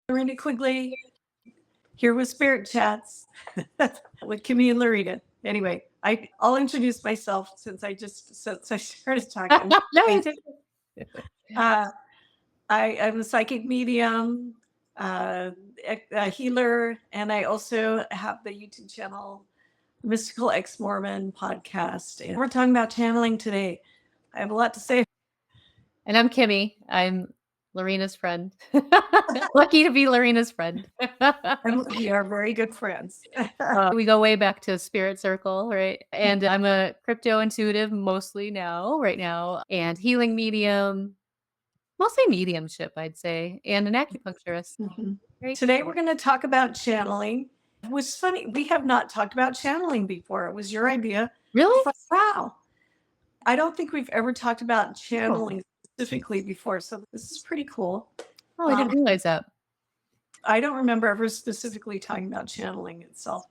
Lorina Quigley here with Spirit Chats with Kimmie and Lorina. Anyway, I'll introduce myself since I started talking. No, you did. Uh, I'm a psychic medium, a healer, and I also have the YouTube channel Mystical Ex-Mormon podcast. And we're talking about channeling today. I have a lot to say. And I'm Kimmie. I'm Lorina's friend. Lucky to be Lorina's friend. And we are very good friends. We go way back to Spirit Circle, right? And I'm a crypto intuitive mostly right now, and healing medium, mostly mediumship, I'd say, and an acupuncturist. Right? Today we're going to talk about channeling. It was funny. We have not talked about channeling before. It was your idea. Really? Wow. I don't think we've ever talked about channeling specifically before. So this is pretty cool. Oh, I didn't realize that. I don't remember ever specifically talking about channeling itself.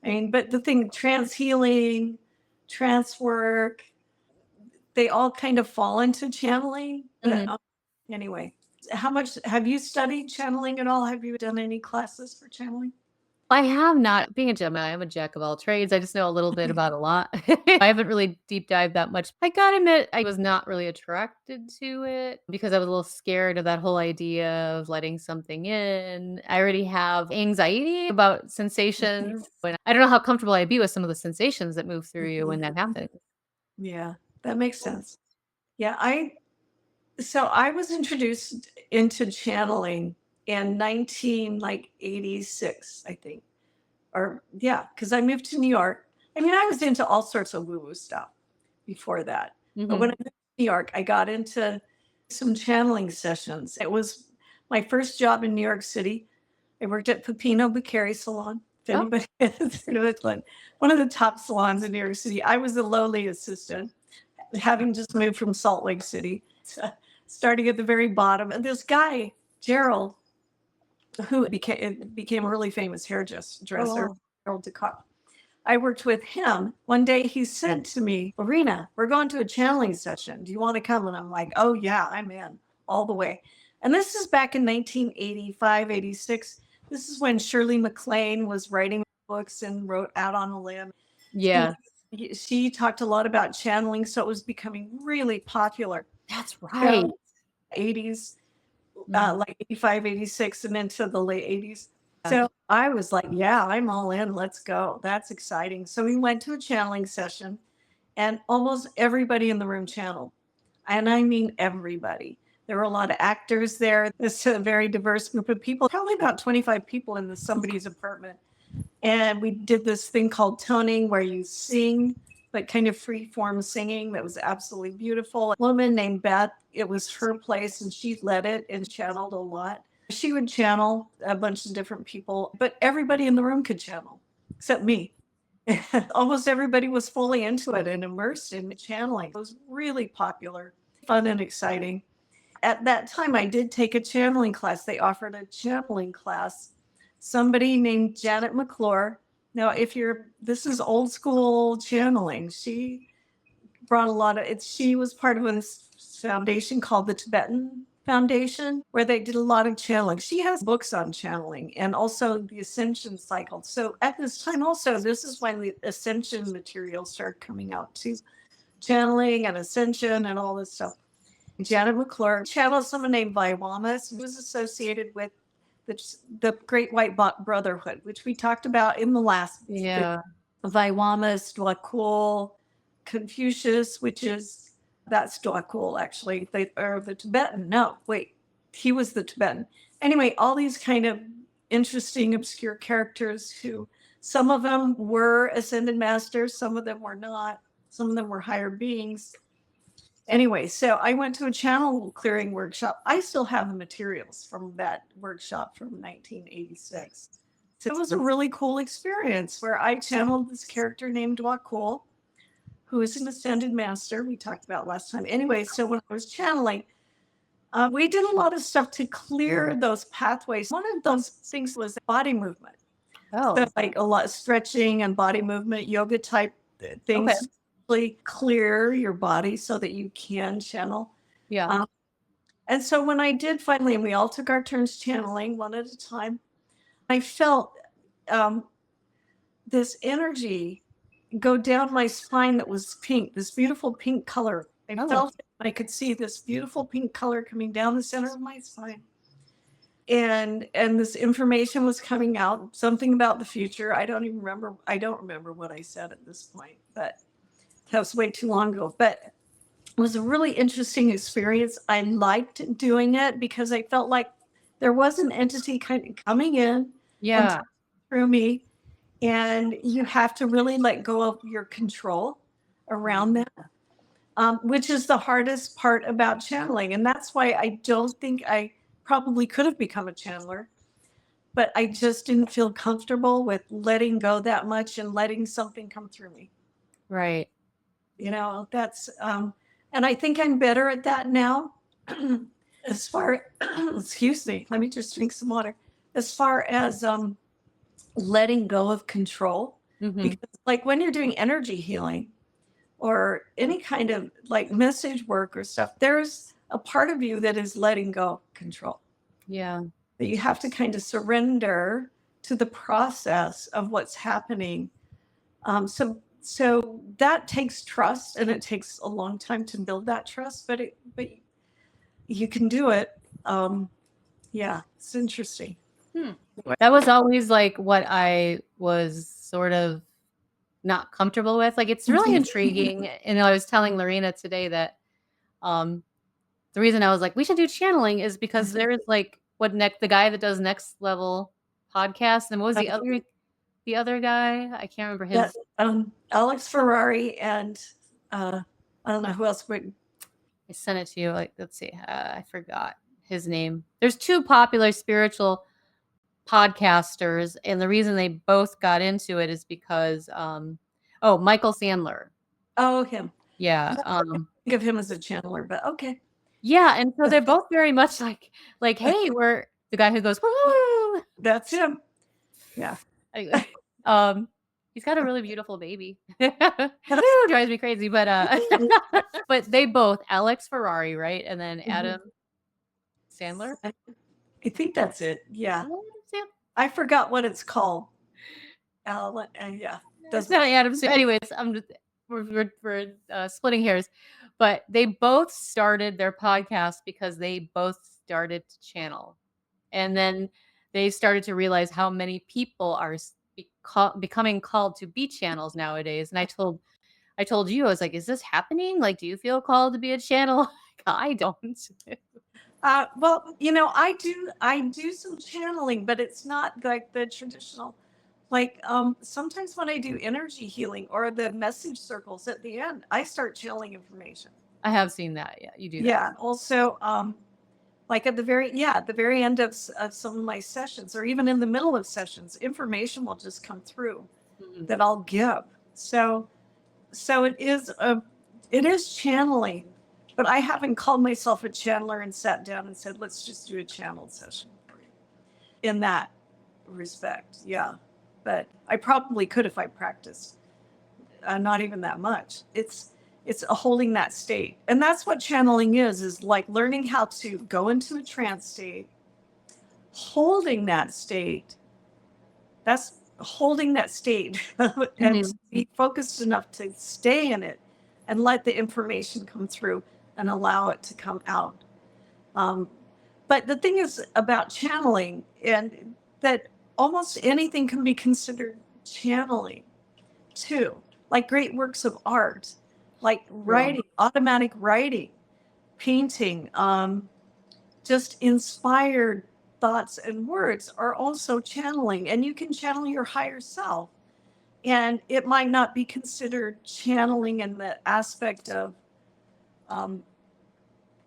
I mean, but the thing, trance healing, trance work, they all kind of fall into channeling. Mhm. Anyway, how much have you studied channeling at all? Have you done any classes for channeling? I have not. Being a Gemini, I'm a jack of all trades. I just know a little bit about a lot. I haven't really deep dived that much. I gotta admit, I was not really attracted to it because I was a little scared of that whole idea of letting something in. I already have anxiety about sensations. And I don't know how comfortable I'd be with some of the sensations that move through you when that happens. Yeah, that makes sense. Yeah, I was introduced into channeling in 1986, I think. Or yeah, because I moved to New York. I mean, I was into all sorts of woo-woo stuff before that. But when I moved to New York, I got into some channeling sessions. It was my first job in New York City. I worked at Pepino Bucari Salon. If anybody has heard of it, one of the top salons in New York City. I was the lowly assistant, having just moved from Salt Lake City, starting at the very bottom. And this guy, Gerald, who became a really famous hairdresser, Gerald DeCock. I worked with him. One day he said to me, Lorina, we're going to a channeling session. Do you want to come? And I'm like, oh yeah, I'm in all the way. And this is back in 1985, 86. This is when Shirley MacLaine was writing books and wrote Out on a Limb. Yeah. She talked a lot about channeling, so it was becoming really popular. That's right. 80s, like 85, 86, and into the late 80s. So I was like, yeah, I'm all in. Let's go. That's exciting. So we went to a channeling session, and almost everybody in the room channeled. And I mean everybody. There were a lot of actors there. It's a very diverse group of people, probably about 25 people in somebody's apartment. And we did this thing called toning where you sing, but kind of free form singing that was absolutely beautiful. A woman named Beth, it was her place and she led it and channeled a lot. She would channel a bunch of different people, but everybody in the room could channel except me. Almost everybody was fully into it and immersed in channeling. It was really popular, fun and exciting. At that time, I did take a channeling class. They offered a channeling class. Somebody named Janet McClure. Now, this is old school channeling. She brought a lot of it. She was part of a foundation called the Tibetan Foundation, where they did a lot of channeling. She has books on channeling and also the ascension cycle. So at this time also, this is when the ascension materials started coming out too. Channeling and ascension and all this stuff. Janet McClure channeled someone named Vaiwamas, who was associated with the Great White Brotherhood, which we talked about in the last. Yeah. Vaiwamas, Dwakul, Confucius, that's Dwakul actually. The Tibetan. No, wait, he was the Tibetan. Anyway, all these kind of interesting, obscure characters who some of them were ascended masters, some of them were not, some of them were higher beings. Anyway, so I went to a channel clearing workshop. I still have the materials from that workshop from 1986. So it was a really cool experience where I channeled this character named Dwakul, who is an ascended master we talked about last time. Anyway, so when I was channeling, we did a lot of stuff to clear those pathways. One of those things was body movement. So like a lot of stretching and body movement, yoga type things. Okay. Clear your body so that you can channel. Yeah. And so when I did finally, and we all took our turns channeling one at a time, I felt this energy go down my spine that was pink, this beautiful pink color. I felt it. I could see this beautiful pink color coming down the center of my spine. And this information was coming out, something about the future. I don't remember what I said at this point, but that was way too long ago. But it was a really interesting experience. I liked doing it because I felt like there was an entity kind of coming in and through me. And you have to really let go of your control around that, which is the hardest part about channeling. And that's why I don't think I probably could have become a channeler, but I just didn't feel comfortable with letting go that much and letting something come through me. Right. You know, that's, and I think I'm better at that now. As far, excuse me, let me just drink some water. As far as letting go of control, because like when you're doing energy healing or any kind of like message work or stuff, there's a part of you that is letting go of control. Yeah. That you have to kind of surrender to the process of what's happening. So that takes trust, and it takes a long time to build that trust, but you can do it. Yeah, it's interesting. That was always like what I was sort of not comfortable with. Like, it's really intriguing. And I was telling Lorina today that the reason I was like, we should do channeling is because there's like the guy that does Next Level podcast. And what was the other guy? I can't remember his. Alex Ferrari and I don't know who else. But I sent it to you. Like, let's see. I forgot his name. There's two popular spiritual podcasters, and the reason they both got into it is because Michael Sandler. Oh, him. Yeah. Think of him as a channeler, but okay. Yeah, and so they're both very much like, hey, we're the guy who goes, woo! That's him. Yeah. Anyway, he's got a really beautiful baby. Drives me crazy, but but they both, Alex Ferrari, right? And then Adam Sandler. I think that's it. Yeah. I forgot what it's called. Yeah. That's not Adam. Anyways, we're splitting hairs, but they both started their podcast because they both started to channel, and then they started to realize how many people are becoming called to be channels nowadays. And I told you, I was like, is this happening? Like, do you feel called to be a channel? I don't. Well, you know, I do some channeling, but it's not like the traditional. Like sometimes when I do energy healing or the message circles at the end, I start channeling information. I have seen that. Yeah, you do. Yeah. Also, like at the very end of some of my sessions, or even in the middle of sessions, information will just come through that I'll give. So it is channeling, but I haven't called myself a channeler and sat down and said, let's just do a channel session for you. In that respect, yeah. But I probably could if I practiced. Not even that much. It's holding that state. And that's what channeling is like learning how to go into a trance state, holding that state. That's holding that state and be focused enough to stay in it and let the information come through and allow it to come out. But the thing is about channeling, and that almost anything can be considered channeling too, like great works of art, like writing, automatic writing, painting, just inspired thoughts and words are also channeling. And you can channel your higher self, and it might not be considered channeling in the aspect of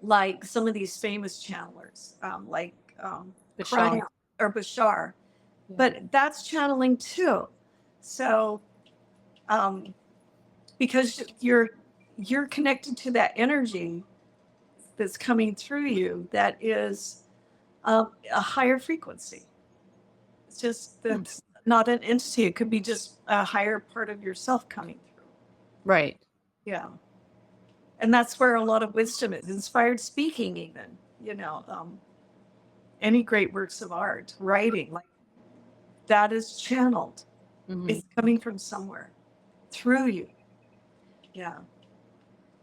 like some of these famous channelers, like Bashar. or Bashar. But that's channeling too. So because you're connected to that energy that's coming through you, that is a higher frequency. It's just that's not an entity. It could be just a higher part of yourself coming through. Right. Yeah. And that's where a lot of wisdom is. Inspired speaking, even. you know, any great works of art, writing, like that is channeled. It's coming from somewhere through you. Yeah.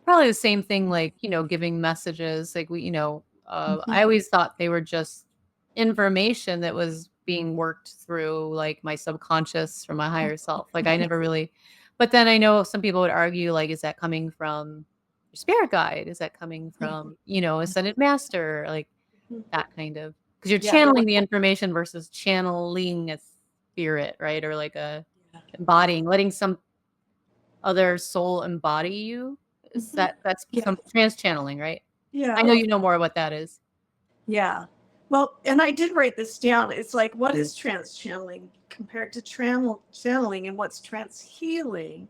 Probably the same thing, like, giving messages. Like I always thought they were just information that was being worked through like my subconscious from my higher self. Like I never really, but then I know some people would argue, like, is that coming from your spirit guide? Is that coming from, ascended master? Like that kind of, because you're Yeah. channeling the information versus channeling a spirit, right? Or like embodying, letting some other soul embody you. Is that's Yeah. some trance channeling, right? Yeah. I know you know more what that is. Yeah. Well, and I did write this down. It's like, what is trance channeling compared to channeling, and what's trance healing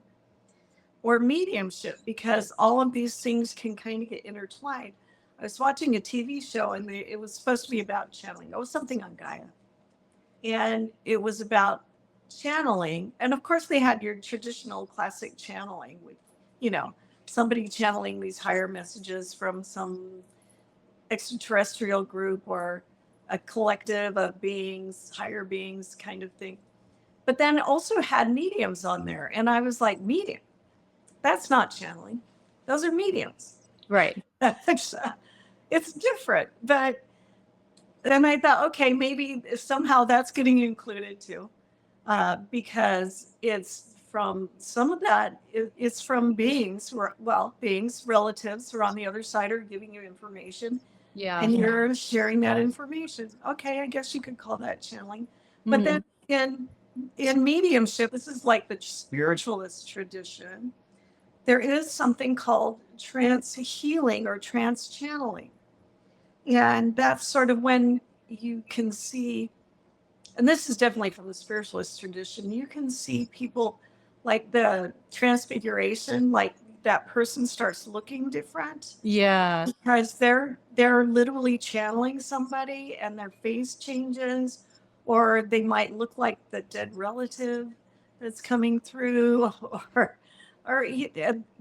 or mediumship? Because all of these things can kind of get intertwined. I was watching a TV show, and it was supposed to be about channeling. It was something on Gaia. And it was about channeling. And of course, they had your traditional classic channeling with, somebody channeling these higher messages from some extraterrestrial group or a collective of beings, higher beings kind of thing. But then also had mediums on there. And I was like, medium? That's not channeling. Those are mediums. Right. It's different. But then I thought, okay, maybe somehow that's getting included too. Because it's from some of that, it's from beings who are, beings, relatives who are on the other side are giving you information. Yeah. And you're sharing that information. Okay, I guess you could call that channeling. But then in mediumship, this is like the spiritualist tradition. There is something called trance healing or trance channeling. And that's sort of when you can see, and this is definitely from the spiritualist tradition, you can see people like the transfiguration, like that person starts looking different. Yeah. Because they're literally channeling somebody and their face changes, or they might look like the dead relative that's coming through, or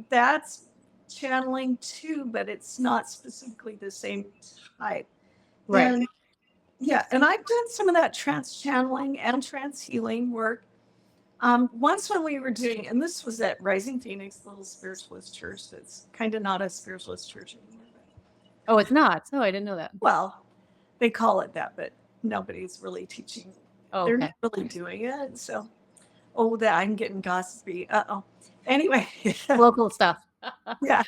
that's channeling too, but it's not specifically the same type. Right. And yeah, and I've done some of that trance channeling and trance healing work. Once when we were doing, and this was at Rising Phoenix, little spiritualist church that's kind of not a spiritualist church anymore. Oh, it's not. Oh, I didn't know that. Well, they call it that, but nobody's really teaching. Oh, They're okay. not really doing it. So, that I'm getting gossipy. Anyway, Local stuff. yeah.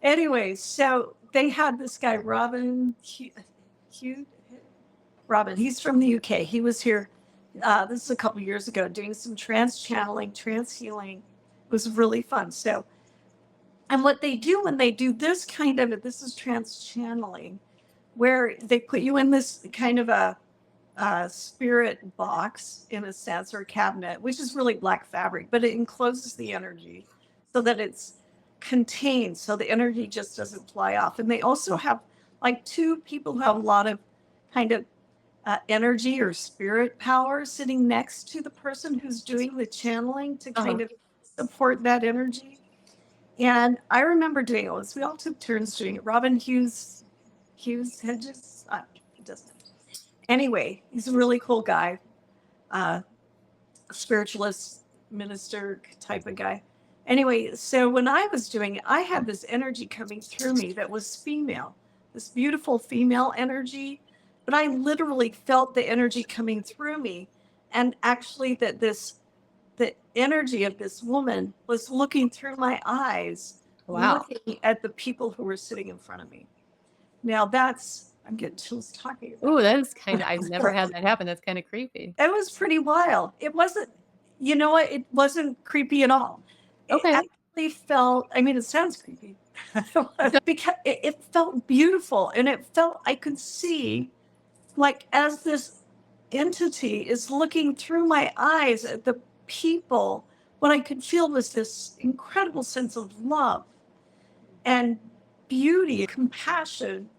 Anyway, so they had this guy, Robin. He's from the UK. He was here. This is a couple years ago, doing some trance channeling, trance healing. It was really fun. So, and what they do when they do this kind of, this is trance channeling, where they put you in this kind of a spirit box, in a sense, or cabinet, which is really black fabric, but it encloses the energy so that it's contained, so the energy just doesn't fly off. And they also have like two people who have a lot of kind of energy or spirit power sitting next to the person who's doing the channeling to kind of support that energy. And I remember doing it. We all took turns doing it. Robin Hughes Hedges, he doesn't. Anyway, he's a really cool guy, spiritualist minister type of guy. Anyway, so when I was doing it, I had this energy coming through me that was female, this beautiful female energy. But I literally felt the energy coming through me, and actually the energy of this woman was looking through my eyes, looking at the people who were sitting in front of me. Now I'm getting chills talking about it. Oh, that is I've never had that happen. That's kind of creepy. It was pretty wild. It wasn't, you know what? It wasn't creepy at all. Okay. It actually felt, it sounds creepy because it felt beautiful, and it felt, I could see, like, as this entity is looking through my eyes at the people, what I could feel was this incredible sense of love and beauty, compassion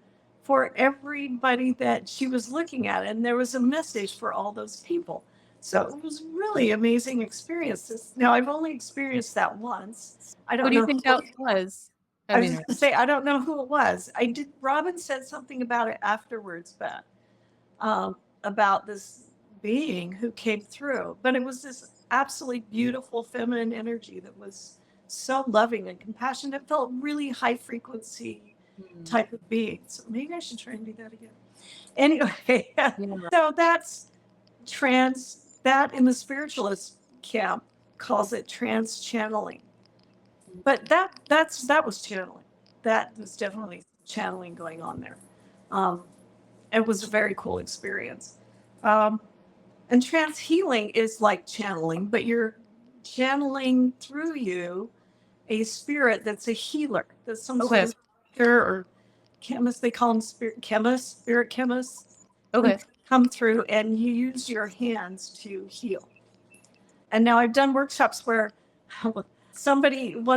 for everybody that she was looking at. And there was a message for all those people. So it was really amazing experiences. Now, I've only experienced that once. I don't What do know. you think that was? I was going to say, I don't know who it was. Robin said something about it afterwards, but about this being who came through. But it was this absolutely beautiful feminine energy that was so loving and compassionate. It felt really high frequency type of being. So maybe I should try and do that again. Anyway, so that's trance. That in the spiritualist camp calls it trance channeling. But that was channeling. That was definitely channeling going on there. It was a very cool experience. And trance healing is like channeling, but you're channeling through you a spirit that's a healer. That's some sort of doctor or chemist. They call them spirit chemists. Okay. Come through and you use your hands to heal. And now I've done workshops where one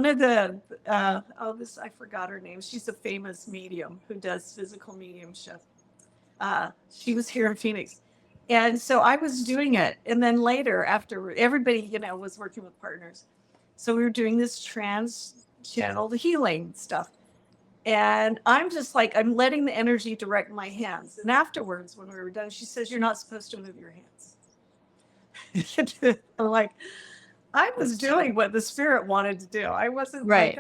of the, I forgot her name. She's a famous medium who does physical mediumship. She was here in Phoenix. And so I was doing it. And then later, after everybody, was working with partners. So we were doing this trance channeled healing stuff. And I'm just like, I'm letting the energy direct my hands. And afterwards, when we were done, she says, you're not supposed to move your hands. I'm like, I was doing what the spirit wanted to do. I wasn't right.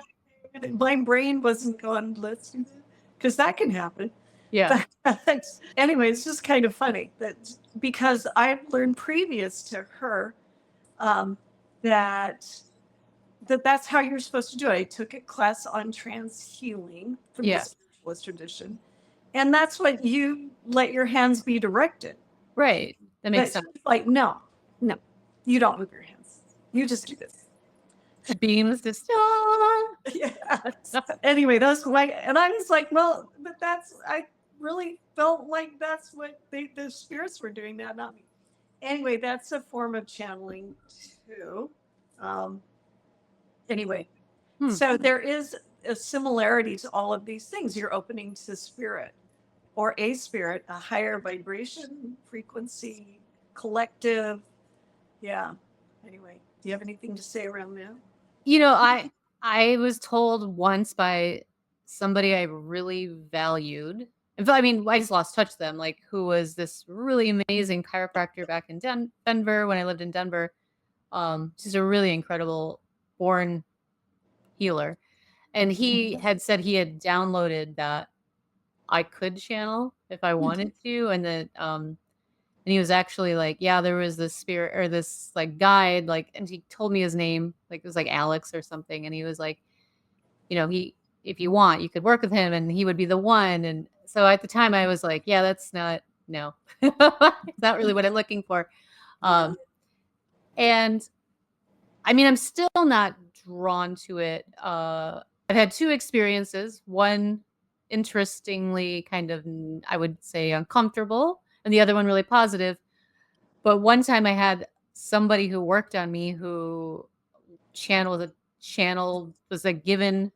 Like, my brain wasn't going, let's do that. Because that can happen. Yeah. But anyway, it's just kind of funny that because I've learned previous to her that's how you're supposed to do it. I took a class on trance healing from the spiritualist tradition. And that's what you let your hands be directed. Right. That makes sense. Like, no, you don't move your hands. You just do this. Beams just Anyway, and I was like, well, but I really felt like that's what the spirits were doing, that, not me. Anyway, that's a form of channeling too. Anyway, so there is a similarity to all of these things. You're opening to spirit or a spirit, a higher vibration, frequency, collective. Yeah. Anyway, do you have anything to say around that? I was told once by somebody I really valued. In fact, I mean, I just lost touch with them, like who was this really amazing chiropractor back in Denver when I lived in Denver. She's a really incredible born healer. And he had said he had downloaded that I could channel if I wanted to. And that, and he was actually like, yeah, there was this spirit or this like guide, like, and he told me his name, like it was like Alex or something. And he was like, if you want, you could work with him and he would be the one. And so at the time I was like, yeah, that's not, no, it's not really what I'm looking for. And I mean, I'm still not drawn to it. I've had two experiences. One, interestingly, kind of, I would say uncomfortable, and the other one really positive. But one time I had somebody who worked on me who was like given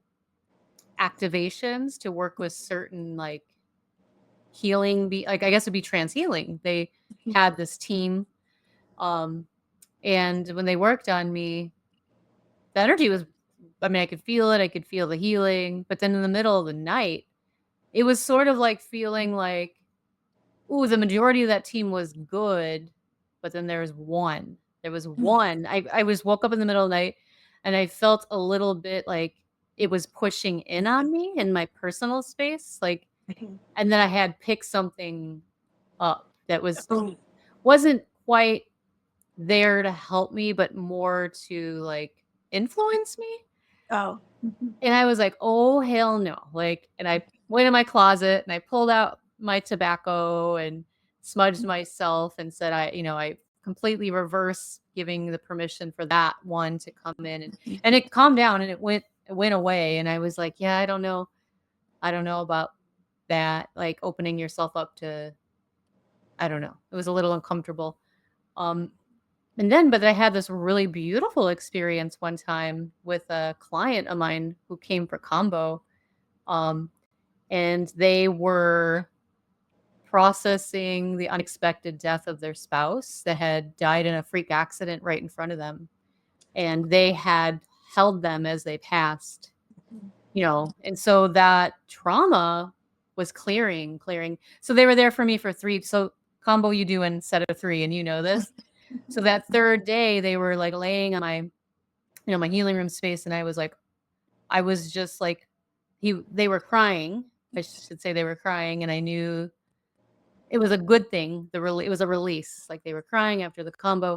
activations to work with certain like healing, like I guess it'd be trance healing. They had this team. And when they worked on me, the energy was, I mean, I could feel it. I could feel the healing. But then in the middle of the night, it was sort of like feeling like, ooh, the majority of that team was good. But then there was one. I woke up in the middle of the night and I felt a little bit like it was pushing in on me in my personal space. Like, and then I had picked something up that wasn't quite there to help me, but more to like influence me. Oh. And I was like, oh, hell no. Like, and I went in my closet and I pulled out my tobacco and smudged myself and said, I completely reverse giving the permission for that one to come in. And it calmed down and it went away. And I was like, yeah, I don't know about that. Like opening yourself up to, I don't know. It was a little uncomfortable. But I had this really beautiful experience one time with a client of mine who came for combo. And they were processing the unexpected death of their spouse that had died in a freak accident right in front of them. And they had held them as they passed, and so that trauma was clearing. So they were there for me for 3. So combo you do in set of 3, and this. So that third day they were like laying on my, my healing room space, and I was just like, they were crying. I should say they were crying, and I knew it was a good thing. It was a release. Like they were crying after the combo.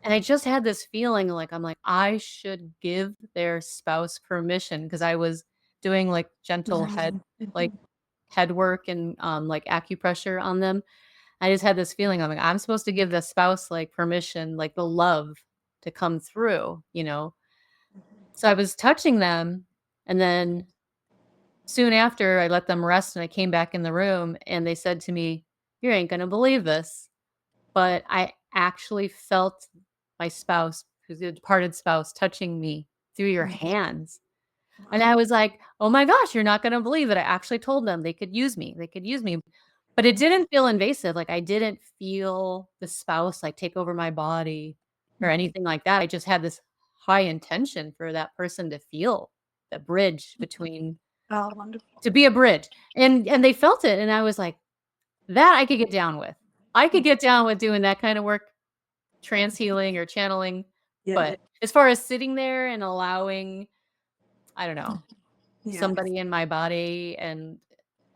And I just had this feeling like, I'm like, I should give their spouse permission, because I was doing like gentle head work and like acupressure on them. I just had this feeling, I'm like, I'm supposed to give the spouse like permission, like the love to come through. So I was touching them, and then soon after I let them rest and I came back in the room, and they said to me, "You ain't gonna believe this, but I actually felt my spouse, who's a departed spouse, touching me through your hands." And I was like, "Oh my gosh, you're not gonna believe it." I actually told them they could use me. They could use me. But it didn't feel invasive. Like I didn't feel the spouse like take over my body or anything like that. I just had this high intention for that person to feel the bridge between, Oh, wonderful. to be a bridge. And they felt it. And I was like, that I could get down with. I could get down with doing that kind of work, trance healing or channeling. Yeah. But as far as sitting there and allowing, I don't know, Yeah. somebody in my body, and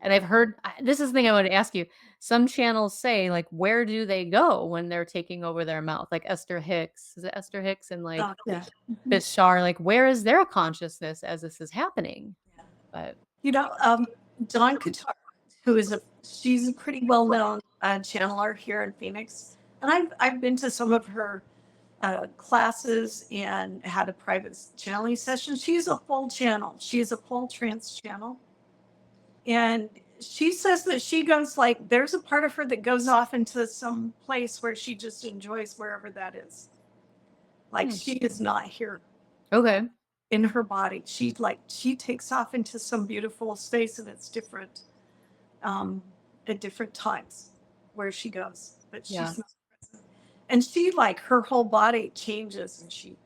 I've heard, this is the thing I want to ask you. Some channels say, like, where do they go when they're taking over their mouth? Like Esther Hicks. Is it Esther Hicks and like Oh, yeah. Bishar? Like, where is their consciousness as this is happening? But Dawn Qatar, she's a pretty well-known channeler here in Phoenix, and I've been to some of her classes and had a private channeling session. She's a full channel. She's a full trance channel, and she says that she goes like, there's a part of her that goes off into some place where she just enjoys wherever that is. Like she is not here. Okay. In her body. She takes off into some beautiful space, and it's different at different times where she goes. But she's not present. And she her whole body changes, and she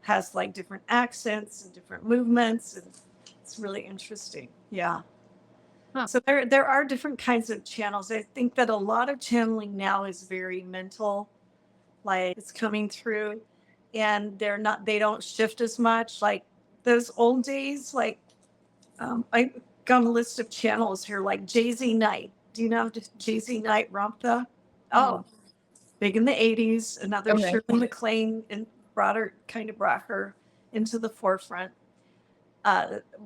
has like different accents and different movements, and it's really interesting. Yeah. Huh. So there are different kinds of channels. I think that a lot of channeling now is very mental, like it's coming through, and they don't shift as much like those old days. Like I got a list of channels here, like Jay-Z Knight. Do you know Jay-Z Knight Ramtha? Oh, big in the 80s. Another Shirley MacLaine, and brought her into the forefront.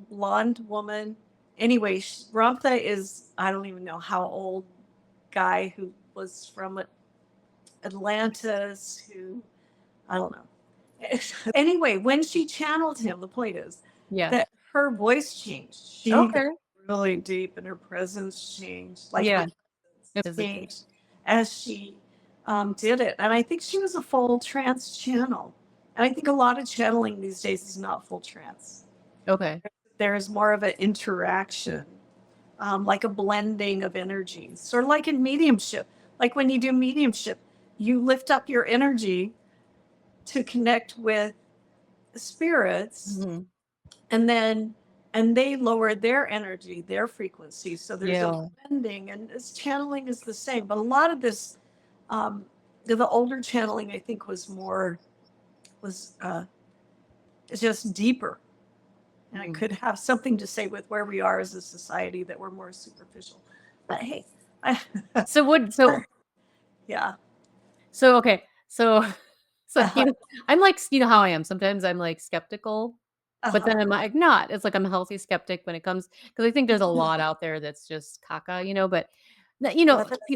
Blonde woman. Anyway, Ramtha is, I don't even know how old, guy who was from Atlantis, who, I don't know. Anyway, when she channeled him, the point is that her voice changed. She got really deep, and her presence changed. Like her presence changed as she did it. And I think she was a full trance channel. And I think a lot of channeling these days is not full trance. Okay. There's more of an interaction, like a blending of energies, sort of like in mediumship. Like when you do mediumship, you lift up your energy to connect with spirits, and they lower their energy, their frequency. So there's a blending, and this channeling is the same. But a lot of this, the older channeling, I think, was just deeper. And it could have something to say with where we are as a society, that we're more superficial. But hey, yeah. So, okay. So I'm like, how I am. Sometimes I'm like skeptical, but then I'm like not. It's like I'm a healthy skeptic when it comes, because I think there's a lot out there that's just caca, but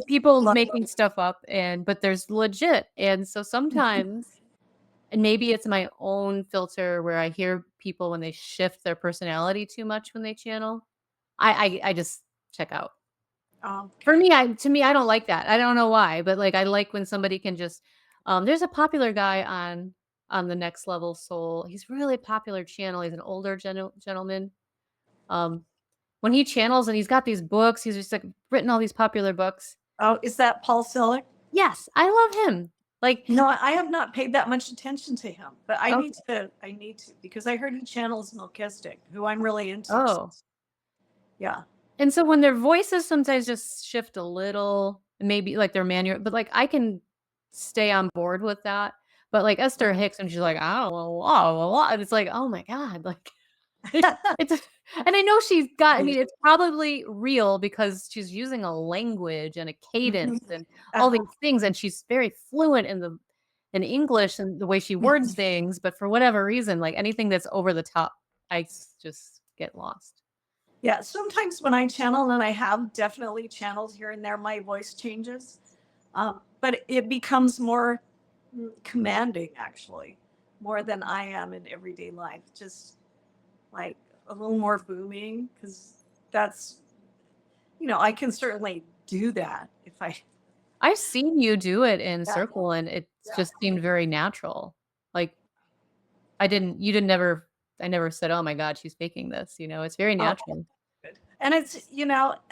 people making stuff up, but there's legit. And so sometimes, and maybe it's my own filter where I hear people when they shift their personality too much when they channel, I just check out. For me, to me, I don't like that. I don't know why, but like I like when somebody can just. There's a popular guy on the Next Level Soul. He's really popular channel. He's an older gentleman. When he channels, and he's got these books, he's just like written all these popular books. Oh, is that Paul Selig? Yes, I love him. Like, No, I have not paid that much attention to him, but I okay. need to. I need to because I heard he channels Melchizedek, who I'm really into. Oh. Yeah. And so when their voices sometimes just shift a little, maybe like their manual, but like I can stay on board with that. But like Esther Hicks, and she's like, oh, and it's like, oh my God, like it's, and I know she's got, I mean, it's probably real because she's using a language and a cadence and all these things, and she's very fluent in English and the way she words things. But for whatever reason, like anything that's over the top, just get lost. Yeah, sometimes when I channel, and I have definitely channeled here and there, my voice changes, but it becomes more commanding, actually, more than I am in everyday life. Just like a little more booming, because that's, I can certainly do that if I. I've seen you do it in Yeah, circle, and it yeah. just seemed very natural. Like, you didn't never I never said, "Oh my god, she's faking this," it's very Oh, natural. good. And it's,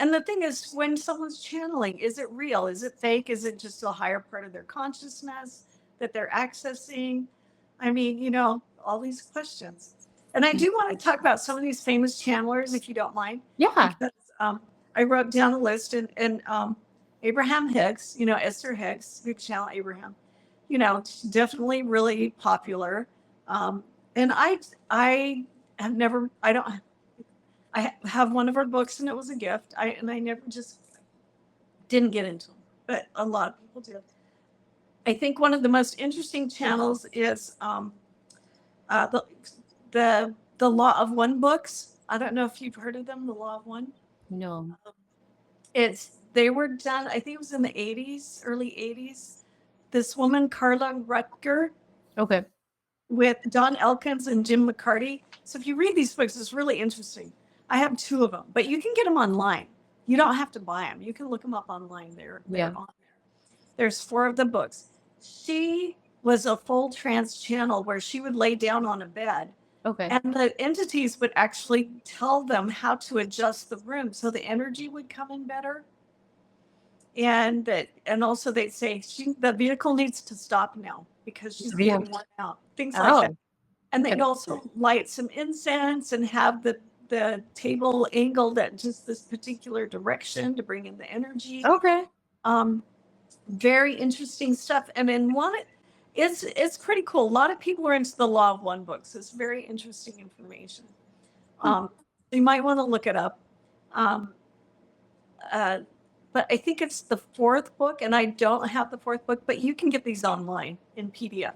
and the thing is, when someone's channeling, is it real? Is it fake? Is it just a higher part of their consciousness that they're accessing? I mean, all these questions. And I Mm. do want to talk about some of these famous channelers, if you don't mind, Yeah. because I wrote down a list, and Abraham Hicks, Esther Hicks, who channel Abraham, definitely really popular. And I have never, I don't, I have one of her books, and it was a gift. I never just didn't get into them, but a lot of people did. I think one of the most interesting channels is uh, the the Law of One books. I don't know if you've heard of them, the Law of One. No. They were done. I think it was in the '80s, early '80s. This woman, Carla Rutger, Okay. with Don Elkins and Jim McCarty. So if you read these books, it's really interesting. I have two of them, but you can get them online. You don't have to buy them. You can look them up online. They're Yeah. on there. There's four of the books. She was a full trance channel where she would lay down on a bed, Okay. and the entities would actually tell them how to adjust the room so the energy would come in better. And also they'd say the vehicle needs to stop now because she's Yeah. getting worn out. Things like that. Oh, And they'd okay. also light some incense and have the table angled at just this particular direction to bring in the energy. Okay. Um, very interesting stuff. And then it's pretty cool. A lot of people are into the Law of One books. It's very interesting information. Hmm. You might want to look it up. Um, uh, but I think it's the fourth book, and I don't have the fourth book, but you can get these online in PDF.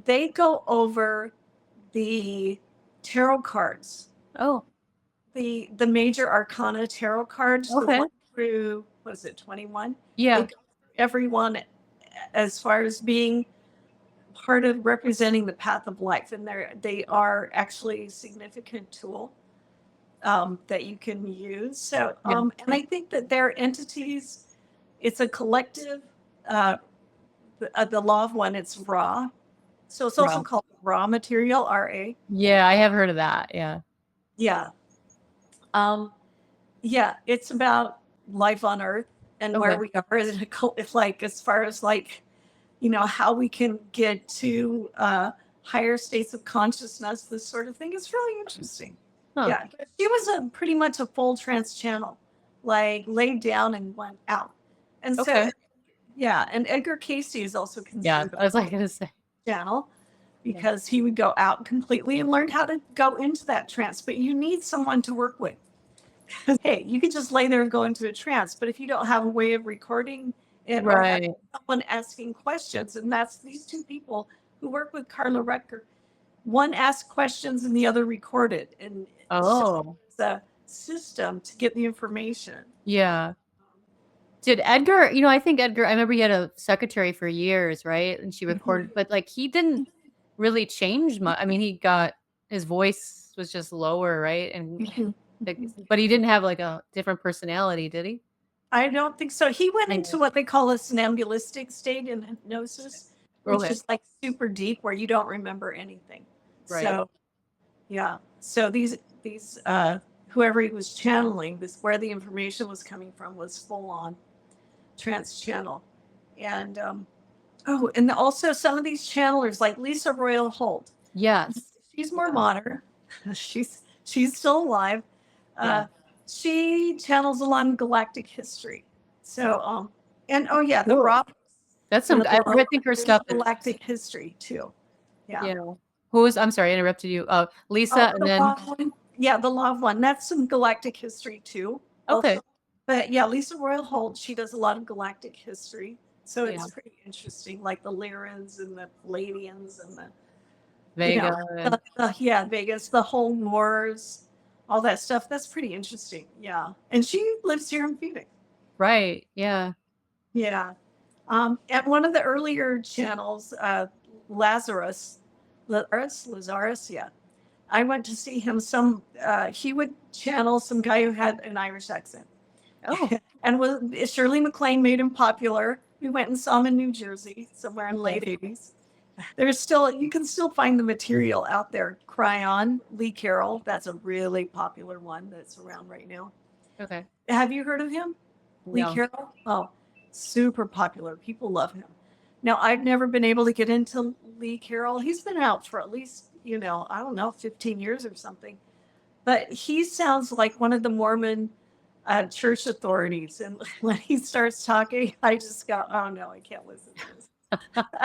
They go over the tarot cards, Oh, the major arcana tarot cards, the okay. one through, what is it, 21? They Yeah. go through every one as far as being part of representing the path of life, and they are actually a significant tool that you can use. So, Yeah. and I think that they're entities. It's a collective. The Law of One. It's raw, so it's also Wow. called raw material. RA. Yeah, I have heard of that. Yeah. Yeah. Um, yeah, it's about life on Earth and where Okay. we are. It's like as far as like, how we can get to higher states of consciousness. This sort of thing is really interesting. Huh. Yeah, she was pretty much a full trance channel, like laid down and went out. And so, Okay. yeah, and Edgar Casey is also Yeah, considered a I was like full gonna say. channel Yeah. because he would go out completely and learn how to go into that trance. But you need someone to work with. Hey, you can just lay there and go into a trance, but if you don't have a way of recording it or have Right. someone asking questions, and that's these two people who work with Carla Rutger, one asked questions and the other recorded, and so Oh, it's a system to get the information. yeah. Did Edgar, I think Edgar, I remember he had a secretary for years, right? And she recorded, but like he didn't really change much. I mean, his voice was just lower, right? And Mhm. like, but he didn't have like a different personality, did he? I don't think so. He went I into know. what they call a somnambulistic state in hypnosis, which Okay. is like super deep where you don't remember anything. Right. So yeah. So these whoever he was channeling, this where the information was coming from was full on trance channel. And Oh, and also some of these channelers, like Lisa Royal Holt. Yes. She's more Yeah. modern. She's still alive. Yeah. She channels a lot in galactic history. So and oh yeah, the Cool. Rob, That's some I think her stuff is galactic history too. Yeah. yeah. Who was I'm sorry, I interrupted you. Lisa and The then love one. Yeah, the love one. That's some galactic history too. okay. Also. But yeah, Lisa Royal Holt, she does a lot of galactic history. So Yeah. it's pretty interesting, like the Lyrans and the Pleiadians and the Vega and yeah, Vegas, the whole wars, all that stuff. That's pretty interesting. Yeah. And she lives here in Phoenix. right. Yeah. Yeah. At one of the earlier channels, Lazarus, yeah. I went to see him. He would channel some guy who had an Irish accent. Oh. And Shirley MacLaine made him popular. We went and saw him in New Jersey, somewhere in the late 80s. You can still find the material out there. Cry On, Lee Carroll. That's a really popular one that's around right now. Okay. Have you heard of him? Lee No. Carroll? Oh, super popular. People love him. Now, I've never been able to get into Lee Carroll. He's been out for at least, I don't know, 15 years or something. But he sounds like one of the Mormon church authorities. And when he starts talking, I just go, oh no, I can't listen to this.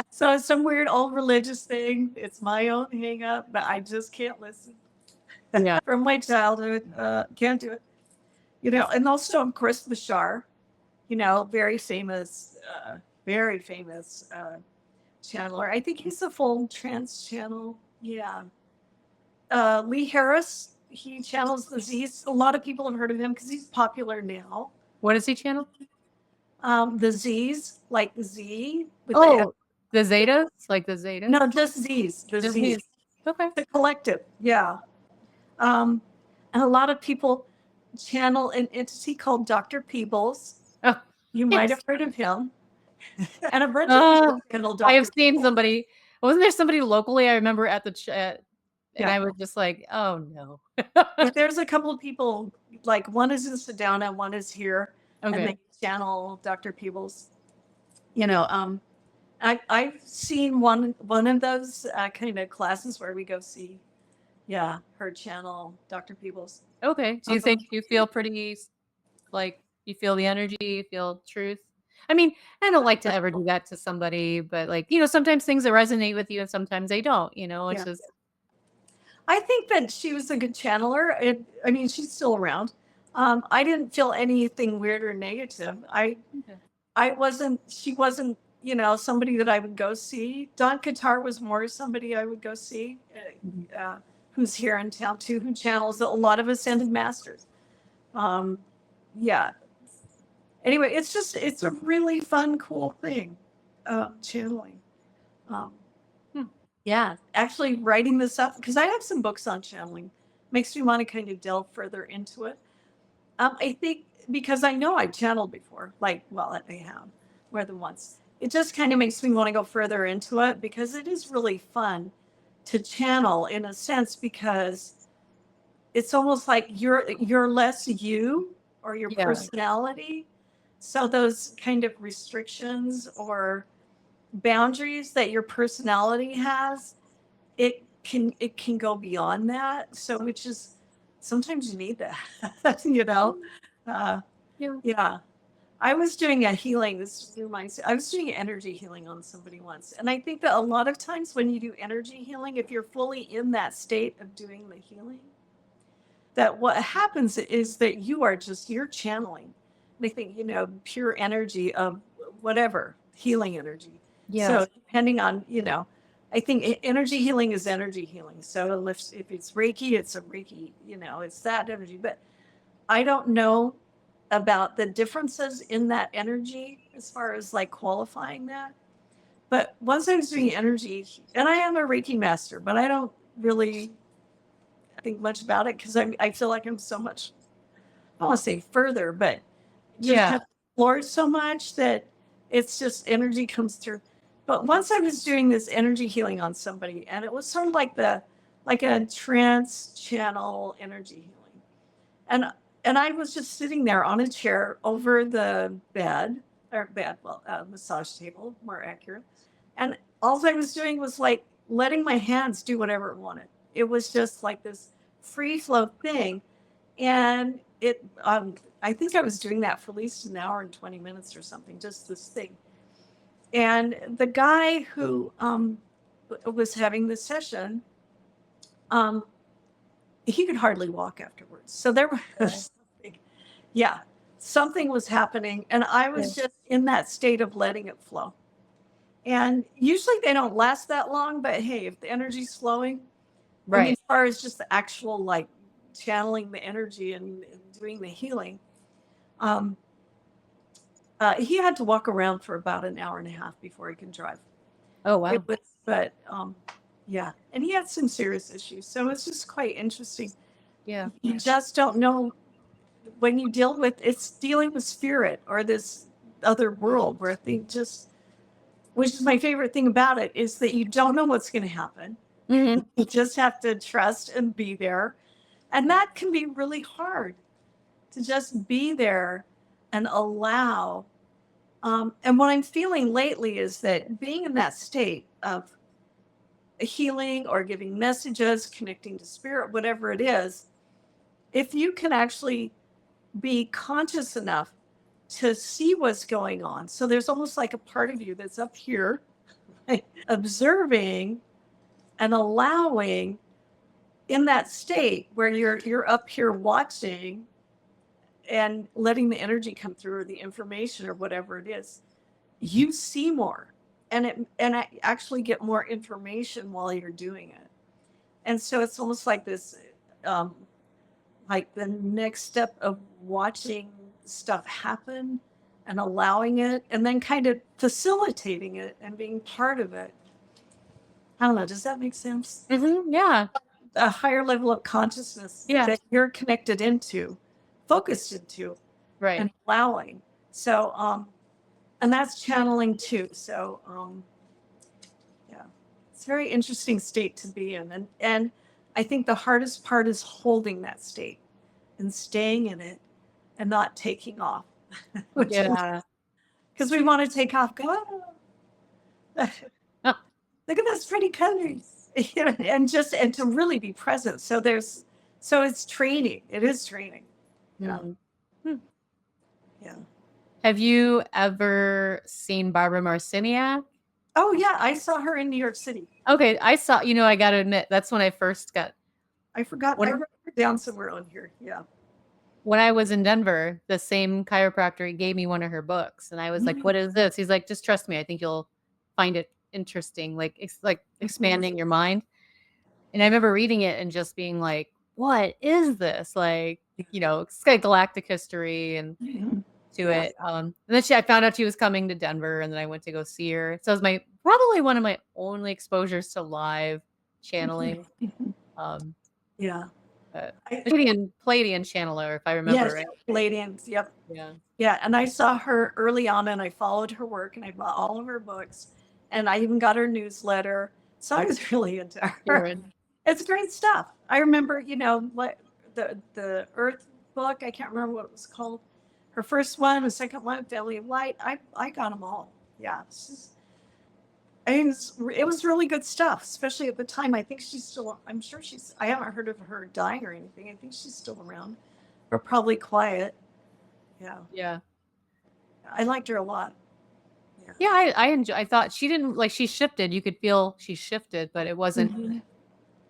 So it's some weird old religious thing. It's my own hang up, but I just can't listen. Yeah. From my childhood, can't do it. And also, of course, Bashar, very famous channeler. I think he's a full trance channel. Yeah. Lee Harris, he channels the Z's. A lot of people have heard of him because he's popular now. What is he channel? The Z's, like the Z. The Zetas? Like the Zetas? No, just Z's. The Just Z's. these. Okay. The collective. Yeah. And a lot of people channel an entity called Dr. Peebles. Oh, You might have heard of him. And a bunch of people channel Dr. I have seen somebody. Wasn't there somebody locally I remember at the chat? And Yeah. I was just like, oh no. But there's a couple of people, like one is in Sedona, one is here, and Okay. they channel Dr. Peebles. I've seen one of those kind of classes where we go see, her channel Dr. Peebles. Okay. Do you think you feel pretty like you feel the energy, you feel truth? I mean, I don't like to ever do that to somebody, but like, sometimes things that resonate with you and sometimes they don't, it's Yeah. just I think that she was a good channeler. She's still around. I didn't feel anything weird or negative. She wasn't, somebody that I would go see. Don Qatar was more somebody I would go see, who's here in town too, who channels a lot of ascended masters. Yeah. Anyway, it's a really fun, cool thing, channeling. Yeah, actually writing this up, because I have some books on channeling, makes me want to kind of delve further into it. I think because I know I've channeled before, I have more than once. It just kind of makes me want to go further into it because it is really fun to channel in a sense, because it's almost like you're less you or your personality. So those kind of restrictions or boundaries that your personality has, it can go beyond that. So which is sometimes you need that, Yeah. I was doing a healing. This reminds me. I was doing energy healing on somebody once. And I think that a lot of times when you do energy healing, if you're fully in that state of doing the healing, that what happens is that you're channeling. I think, pure energy of whatever, healing energy. yeah. So depending on, I think energy healing is energy healing. So if it's Reiki, it's a Reiki, it's that energy. But I don't know about the differences in that energy as far as qualifying that. But once I was doing energy, and I am a Reiki master, but I don't really think much about it because I feel like I'm so much, I don't want to say further, but just have explored so much that it's just energy comes through. But once I was doing this energy healing on somebody, and it was sort of like a trance channel energy healing. And I was just sitting there on a chair over the massage table, more accurate. And all I was doing was like letting my hands do whatever it wanted. It was just like this free flow thing. And I think I was doing that for at least an hour and 20 minutes or something, just this thing. And the guy who was having this session, he could hardly walk afterwards. So there was something, yeah, something was happening. And I was just in that state of letting it flow. And usually they don't last that long, but hey, if the energy's flowing, I mean, as far as just the actual like channeling the energy and doing the healing, he had to walk around for about an hour and a half before he could drive. Oh, wow. But yeah, and he had some serious issues, so it's just quite interesting. Yeah. You just don't know when you deal with it's dealing with spirit or this other world where they just, which is my favorite thing about it, is that you don't know what's going to happen. You just have to trust and be there. And that can be really hard to just be there and allow. And what I'm feeling lately is that being in that state of healing or giving messages, connecting to spirit, whatever it is, if you can actually be conscious enough to see what's going on. So there's almost like a part of you that's up here observing and allowing in that state where you're up here watching and letting the energy come through or the information or whatever it is, you see more and I actually get more information while you're doing it. And so it's almost like this, like the next step of watching stuff happen and allowing it and then kind of facilitating it and being part of it. I don't know. Does that make sense? Yeah. A higher level of consciousness that you're connected into, focused into, and allowing. So, and that's channeling too. So, yeah, it's a very interesting state to be in. And I think the hardest part is holding that state and staying in it and not taking off. Because we want to take off, go, oh, look at those pretty colors. and to really be present. So it's training. It is training. Yeah. Yeah. Have you ever seen Barbara Marciniak? Oh yeah, I saw her in New York City. Okay, I saw, I got to admit, that's when I first got. I forgot. I wrote her down somewhere on here. Yeah. When I was in Denver, the same chiropractor gave me one of her books, and I was like, "What is this?" He's like, "Just trust me. I think you'll find it interesting, like expanding your mind." And I remember reading it and just being like, "What is this?" Like, it's like Galactic History and to it. And then I found out she was coming to Denver, and then I went to go see her. So it was probably one of my only exposures to live channeling. Yeah. Pleiadian channeler, if I remember right. Pleiadians, yep. Yeah. Yeah, and I saw her early on, and I followed her work, and I bought all of her books, and I even got her newsletter. So I was really into her. It's great stuff. I remember, what the Earth book. I can't remember what it was called. Her first one, the second one, Family of Light. I got them all. Yeah. It was really good stuff, especially at the time. I think she's still, I haven't heard of her dying or anything. I think she's still around, but probably quiet. Yeah. Yeah. I liked her a lot. Yeah, I thought she didn't, she shifted. You could feel she shifted, but it wasn't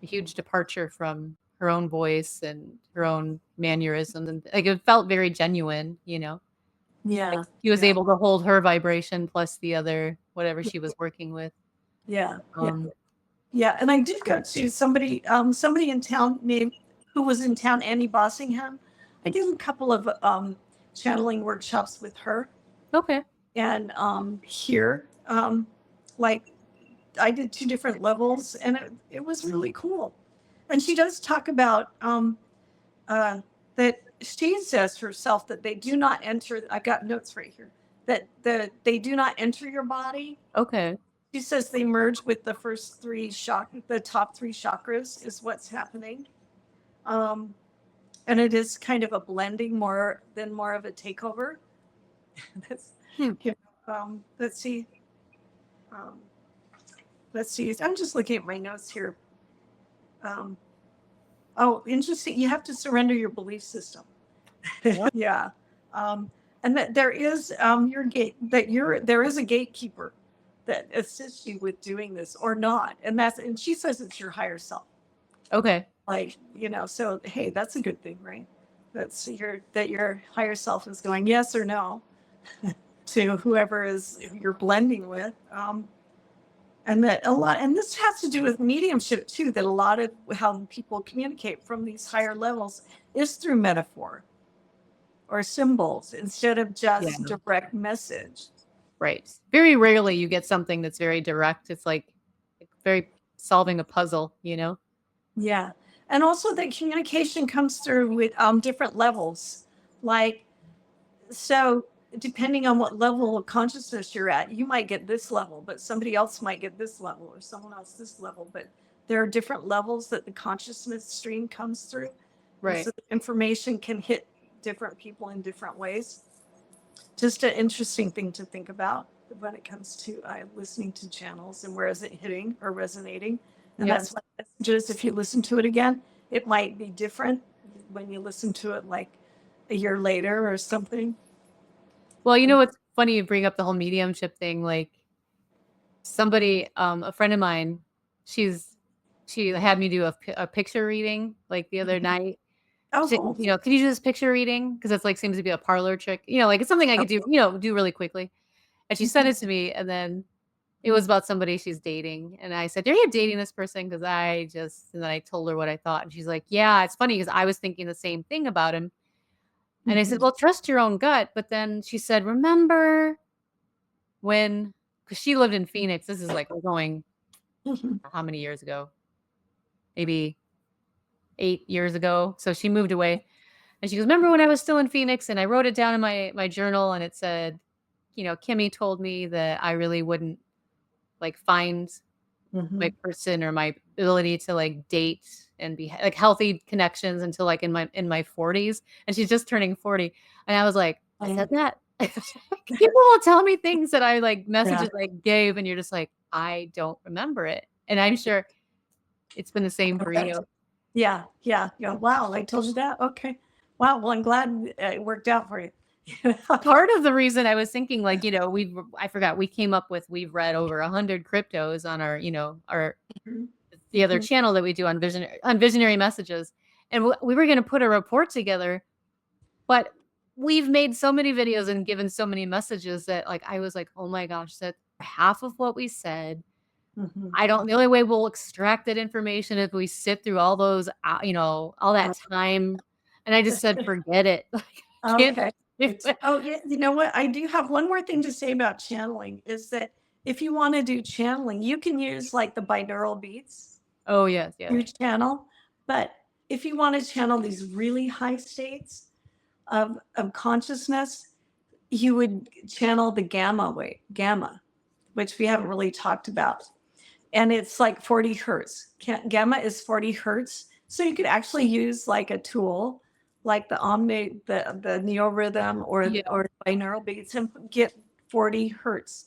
a huge departure from her own voice and her own mannerisms. And it felt very genuine, Yeah. He was able to hold her vibration plus the other, whatever she was working with. Yeah. Yeah. And I did go to somebody in town who was in town, Annie Bossingham. I did a couple of channeling workshops with her. Okay. And here, I did 2 different levels, and it was really cool. And she does talk about that she says herself that they do not enter. I've got notes right here that they do not enter your body. Okay. She says they merge with the first 3 the top 3 chakras is what's happening. And it is kind of a blending more of a takeover. Let's see. let's see. I'm just looking at my notes here. Oh, interesting. You have to surrender your belief system. Yeah. And that there is there is a gatekeeper that assists you with doing this or not. And she says it's your higher self. Okay. Like, so hey, that's a good thing, right? That your higher self is going yes or no to whoever you're blending with. And this has to do with mediumship too, that a lot of how people communicate from these higher levels is through metaphor or symbols instead of just direct message. Right. Very rarely you get something that's very direct. It's like very solving a puzzle, Yeah. And also that communication comes through with different levels. Like, so depending on what level of consciousness you're at, you might get this level, but somebody else might get this level or someone else this level. But there are different levels that the consciousness stream comes through. Right. And so the information can hit different people in different ways. Just an interesting thing to think about when it comes to listening to channels and where is it hitting or resonating. And that's why messages, if you listen to it again, it might be different when you listen to it like a year later or something. Well, what's funny, you bring up the whole mediumship thing. Like somebody, a friend of mine, she had me do a picture reading like the other night. Oh, She, cool. can you do this picture reading? Because it's like seems to be a parlor trick. Like it's something I could do, do really quickly. And she sent it to me, and then it was about somebody she's dating. And I said, "Are you dating this person?" Because and then I told her what I thought. And she's like, "Yeah, it's funny because I was thinking the same thing about him." And I said, "Well, trust your own gut." But then she said, "Remember when," because she lived in Phoenix. This is like, we're going how many years ago? Maybe 8 years ago. So she moved away. And she goes, "Remember when I was still in Phoenix and I wrote it down in my journal and it said, Kimmie told me that I really wouldn't like find my person or my ability to like date and be like healthy connections until like in my 40s." And she's just turning 40. And I was like, I said that. People will tell me things that I like messages I gave, and you're just like, I don't remember it. And I'm sure it's been the same for you. Yeah. Wow, I told you that. Okay. Wow. Well, I'm glad it worked out for you. Part of the reason I was thinking, like, I forgot, we came up with, we've read over 100 cryptos on our, the other channel that we do on visionary messages. And we were going to put a report together, but we've made so many videos and given so many messages that like, I was like, oh my gosh, that half of what we said, the only way we'll extract that information if we sit through all those, all that time. And I just said, forget it. Okay. Oh, yeah. You know what? I do have one more thing to say about channeling is that if you want to do channeling, you can use like the binaural beats. Oh, yes. Yeah. You channel. But if you want to channel these really high states of consciousness, you would channel the gamma, which we haven't really talked about. And it's like 40 hertz. Gamma is 40 hertz. So you could actually use like a tool like the neorhythm or binaural beats and get 40 hertz.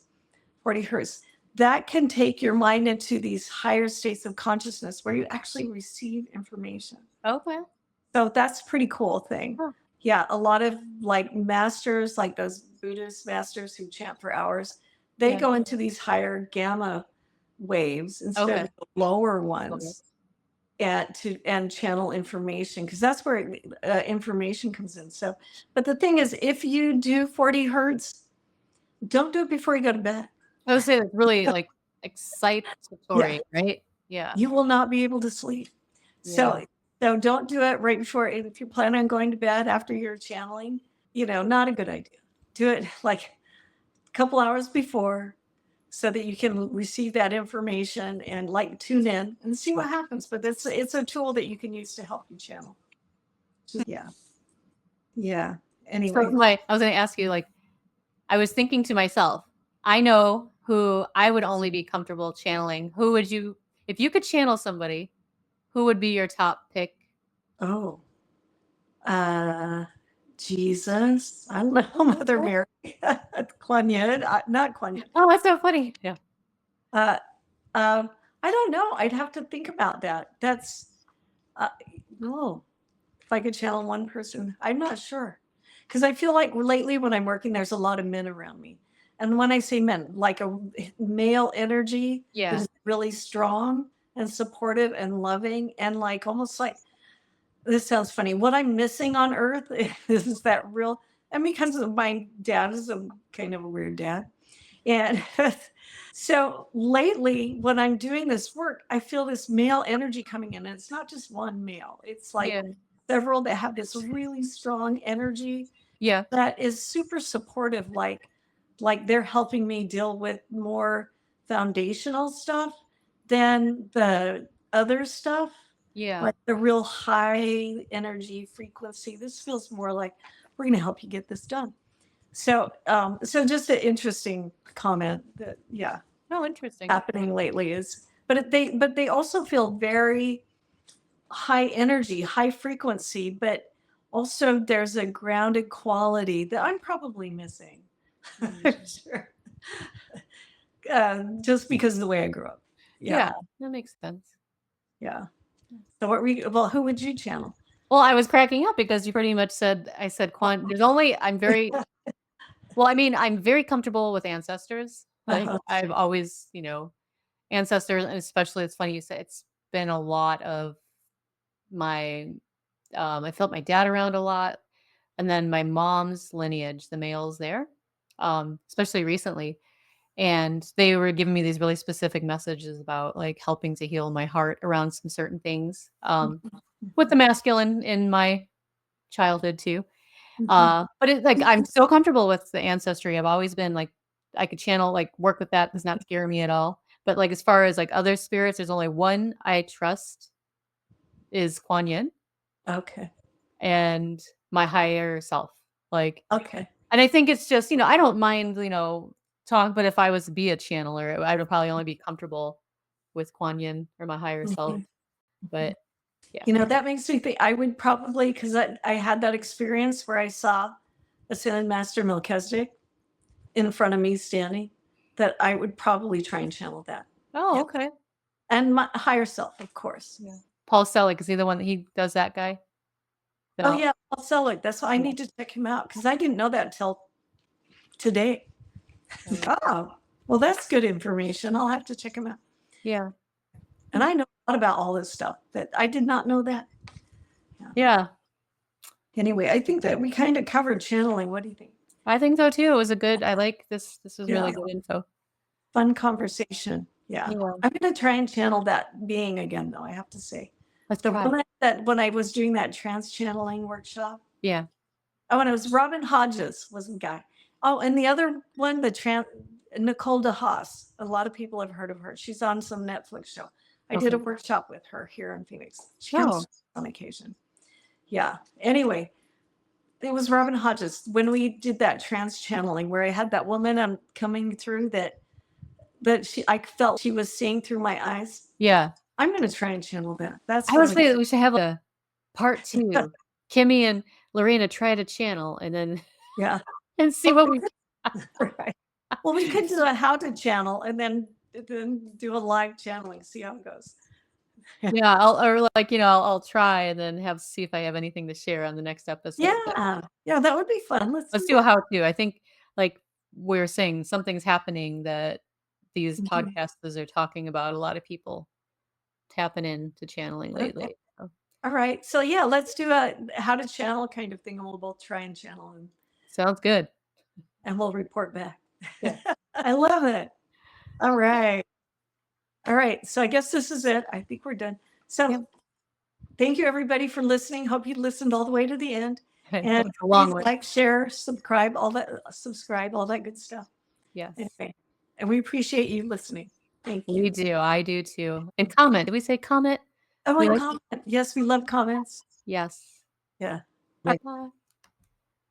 That can take your mind into these higher states of consciousness where you actually receive information. Okay. So that's a pretty cool thing. Huh. Yeah, a lot of like masters, like those Buddhist masters who chant for hours, they go into these higher gamma waves instead of the lower ones. And channel information, because that's where information comes in. So, but the thing is, if you do 40 hertz, don't do it before you go to bed. I would say it's really like excitatory, right? Yeah. You will not be able to sleep. So don't do it right before. If you plan on going to bed after you're channeling, not a good idea. Do it like a couple hours before, so that you can receive that information and like tune in and see what happens. But it's a tool that you can use to help you channel. Yeah. Anyway. So I was going to ask you, like, I was thinking to myself, I know who I would only be comfortable channeling. Who would you, if you could channel somebody, who would be your top pick? Oh, Jesus. I don't know, Mother Mary. Kuan Yin, not Kuan Yin. Oh, that's so funny. Yeah. I don't know. I'd have to think about that. That's no. If I could channel one person, I'm not sure. Because I feel like lately when I'm working, there's a lot of men around me. And when I say men, like a male energy that Yeah. is really strong and supportive and loving and like almost like, this sounds funny. What I'm missing on earth is that real, and because of my dad is a kind of a weird dad. And so lately, when I'm doing this work, I feel this male energy coming in. And it's not just one male, it's like Yeah. several that have this really strong energy Yeah. that is super supportive. Like they're helping me deal with more foundational stuff than the other stuff, Yeah. like the real high energy frequency. This feels more like we're going to help you get this done. So, so just an interesting comment that, yeah, Oh, interesting. happening lately is, but they also feel very high energy, high frequency, but also there's a grounded quality that I'm probably missing. Sure. Just because of the way I grew up. Yeah, Yeah. that makes sense. Yeah. So what well, who would you channel? Well, I was cracking up because you pretty much said I said there's only I'm very well, I mean, I'm very comfortable with ancestors. Like Uh-huh. I've always, ancestors, and especially it's funny you say it's been a lot of my I felt my dad around a lot, and then my mom's lineage, the males there, especially recently. And they were giving me these really specific messages about like helping to heal my heart around some certain things. With the masculine in my childhood too. But it's like I'm so comfortable with the ancestry. I've always been like I could channel, like work with that, does not scare me at all. But like as far as like other spirits, there's only one I trust is Kuan Yin Okay. and my higher self. Like, Okay. and I think it's just, I don't mind, talk, but if I was to be a channeler, I would probably only be comfortable with Kuan Yin or my higher self. Mhm. But yeah. That makes me think I would probably, because I had that experience where I saw Ascended Master Melchizedek in front of me standing, that I would probably try and channel that. Oh, Yeah. okay. And my higher self, of course. Yeah. Paul Selig, is he the one that he does that guy? Oh, No. yeah. Paul Selig. That's why I need to check him out because I didn't know that until today. Oh, well, that's good information. I'll have to check him out. Yeah. And I know a lot about all this stuff that I did not know that. Yeah. Anyway, I think that we kind of covered channeling. What do you think? I think so too. It was I like this. This was really Yeah. good info. Fun conversation. Yeah. Yeah. I'm going to try and channel that being again, though, I have to say. Let's The try. one that when I was doing that trance channeling workshop. Yeah. Oh, and it was Robin Hodges was the guy. Oh, and the other one, Nicole DeHaas. A lot of people have heard of her. She's on some Netflix show. I did a workshop with her here in Phoenix. She comes on occasion. Yeah. Anyway, it was Robin Hodges when we did that trance channeling where I had that woman coming through that I felt she was seeing through my eyes. Yeah. I'm going to try and channel that. That's I would say that we should have a part 2. Kimmie and Lorina try to channel and then yeah, and see what we right. Well, we could do a how to channel and then do a live channeling, see how it goes. Yeah, I'll try and then see if I have anything to share on the next episode. Yeah. Yeah, that would be fun. Let's do a how-to. I think, like we're saying, something's happening that these podcasters are talking about. A lot of people tapping into channeling lately. Okay. So. All right. So yeah, let's do a how to channel kind of thing, and we'll both try and channel and Sounds good. and we'll report back. Yeah. I love it. All right. All right. So I guess this is it. I think we're done. So thank you everybody for listening. Hope you listened all the way to the end. And please like, share, subscribe, all that good stuff. Yes. Anyway, and we appreciate you listening. Thank you. We do. I do too. And comment. Did we say comment? Oh, and comment. Yes, we love comments. Yes. Yeah. Bye.